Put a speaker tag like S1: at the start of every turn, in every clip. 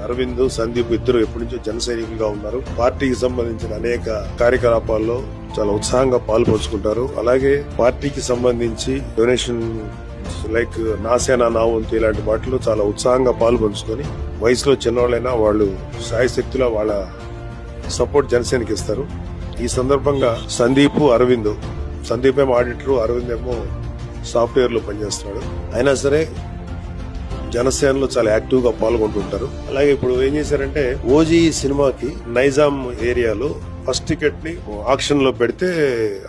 S1: అరవింద్, సందీప్ ఇద్దరు ఎప్పటి నుంచో జన సైనికులుగా ఉన్నారు. పార్టీకి సంబంధించిన అనేక కార్యకలాపాల్లో చాలా ఉత్సాహంగా పాల్పంచుకుంటారు. అలాగే పార్టీకి సంబంధించి డొనేషన్ లైక్ నాసేనా నా వంతు ఇలాంటి వాటిలో చాలా ఉత్సాహంగా పాల్పంచుకొని వయసులో చిన్నవాళ్ళైనా వాళ్ళు సాయశక్తిలో వాళ్ళ సపోర్ట్ జనసేనకి ఇస్తారు. ఈ సందర్భంగా సందీప్, అరవింద్, సందీప్ ఏమో ఆడిటర్, అరవింద్ ఏమో సాఫ్ట్వేర్ లో పనిచేస్తున్నాడు. అయినా సరే జనసేనలో చాలా యాక్టివ్ గా పాల్గొంటుంటారు. అలాగే ఇప్పుడు ఏం చేశారంటే ఓజీ సినిమాకి నైజాం ఏరియాలో ఫస్ట్ టికెట్ ని ఆక్షన్ లో పెడితే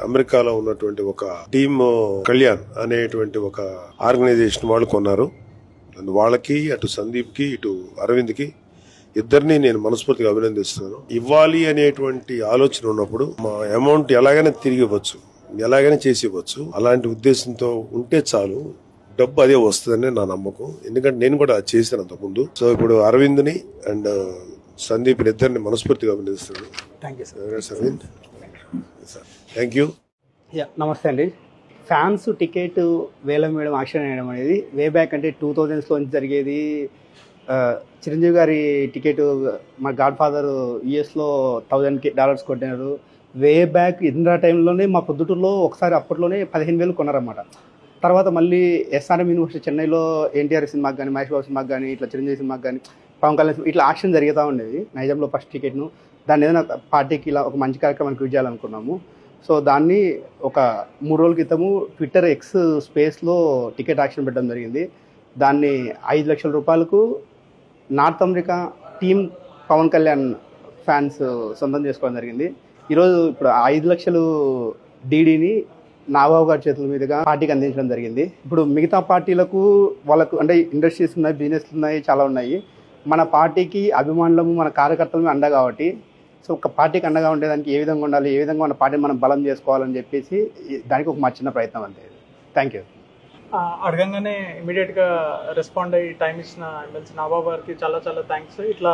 S1: అమెరికాలో ఉన్నటువంటి ఒక టీమ్ కళ్యాణ్ అనేటువంటి ఒక ఆర్గనైజేషన్ వాళ్ళు కొన్నారు. వాళ్ళకి అటు సందీప్ కి ఇటు అరవింద్ కి ఇద్దరిని నేను మనస్ఫూర్తిగా అభినందిస్తున్నాను. ఇవ్వాలి అనేటువంటి ఆలోచన ఉన్నప్పుడు మా అమౌంట్ ఎలాగైనా తిరిగి ఇవ్వచ్చు, ఎలాగైనా చేసి ఇవ్వచ్చు. అలాంటి ఉద్దేశంతో ఉంటే చాలు, డబ్బు అదే వస్తుందని నా నమ్మకం. ఎందుకంటే నేను కూడా చేశాను అంతకుముందు. సో ఇప్పుడు అరవింద్ ని అండ్ సందీప్ ఇద్దరిని మనస్ఫూర్తిగా అభినందిస్తున్నాను. Arvind, thank you.
S2: నమస్తే అండి. ఫ్యాన్స్ టికెట్ వేలం వేయడం, ఆక్షన్ వేయడం అనేది వే బ్యాక్ అంటే 2000s లో జరిగేది. చిరంజీవి గారి టికెట్ మా గాడ్ ఫాదర్ యుఎస్లో $1000 కొట్టినారు. వే బ్యాక్ ఇందిరా టైంలోనే మా పొద్దుటూరులో ఒకసారి అప్పట్లోనే 15,000 కొన్నారన్నమాట. తర్వాత మళ్ళీ ఎస్ఆర్ఎం యూనివర్సిటీ చెన్నైలో ఎన్టీఆర్ సినిమాకి కానీ, మహేష్ బాబు సినిమాకి కానీ, ఇట్లా చిరంజీవి సినిమాకి కానీ, పవన్ కళ్యాణ్ ఇట్లా ఆక్షన్ జరుగుతూ ఉండేది. నైజాంలో ఫస్ట్ టికెట్ను దాన్ని ఏదైనా పార్టీకి ఇలా ఒక మంచి కార్యక్రమానికి యూజ్ చేయాలనుకున్నాము. సో దాన్ని ఒక 3 రోజుల క్రితము ట్విట్టర్ ఎక్స్ స్పేస్లో టికెట్ ఆక్షన్ పెట్టడం జరిగింది. దాన్ని 5 లక్షల రూపాయలకు North America team Pawan Kalyan fans సొంతం చేసుకోవడం జరిగింది. ఈరోజు ఇప్పుడు 5 లక్షలు డీడీని నాగబాబు గారి చేతుల మీదుగా పార్టీకి అందించడం జరిగింది. ఇప్పుడు మిగతా పార్టీలకు వాళ్ళకు అంటే ఇండస్ట్రీస్ ఉన్నాయి, బిజినెస్లు ఉన్నాయి, చాలా ఉన్నాయి. మన పార్టీకి అభిమానులము, మన కార్యకర్తలమే అండ కాబట్టి, సో ఒక పార్టీకి అండగా ఉండేదానికి ఏ విధంగా ఉండాలి, ఏ విధంగా మన పార్టీని మనం బలం చేసుకోవాలని చెప్పేసి దానికి ఒక మా చిన్న ప్రయత్నం అంతే. Thank you.
S3: అడగంగానే ఇమీడియట్గా రెస్పాండ్ అయ్యి టైం ఇచ్చిన ఎమ్మెల్సీ నాగబాబు గారికి చాలా చాలా థ్యాంక్స్. ఇట్లా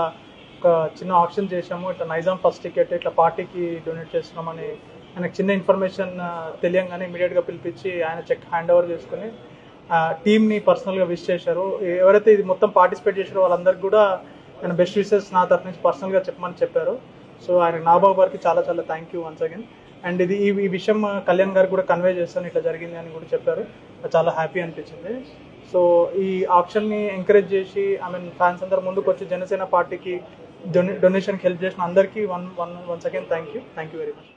S3: ఒక చిన్న ఆప్షన్ చేసాము, ఇట్లా నైజాం ఫస్ట్ టికెట్ ఇట్లా పార్టీకి డొనేట్ చేస్తున్నామని ఆయనకు చిన్న ఇన్ఫర్మేషన్ తెలియంగానే ఇమీడియట్గా పిలిపించి ఆయన చెక్ హ్యాండ్ ఓవర్ చేసుకుని టీమ్ని పర్సనల్గా విష్ చేశారు. ఎవరైతే ఇది మొత్తం పార్టిసిపేట్ చేశారో వాళ్ళందరికీ కూడా ఆయన బెస్ట్ విషెస్ నా తరఫు నుంచి పర్సనల్గా చెప్పమని చెప్పారు. సో ఆయన నాగబాబు గారికి చాలా చాలా thank you once again. And ఇది ఈ విషయం కళ్యాణ్ గారికి కూడా కన్వే చేస్తాను, ఇట్లా జరిగింది అని కూడా చెప్పారు. చాలా హ్యాపీ అనిపించింది. సో ఈ ఆప్షన్ని ఎంకరేజ్ చేసి ఫ్యాన్స్ అందరు ముందుకు వచ్చి జనసేన పార్టీకి డొనేషన్కి హెల్ప్ చేసిన అందరికీ once again thank you very much.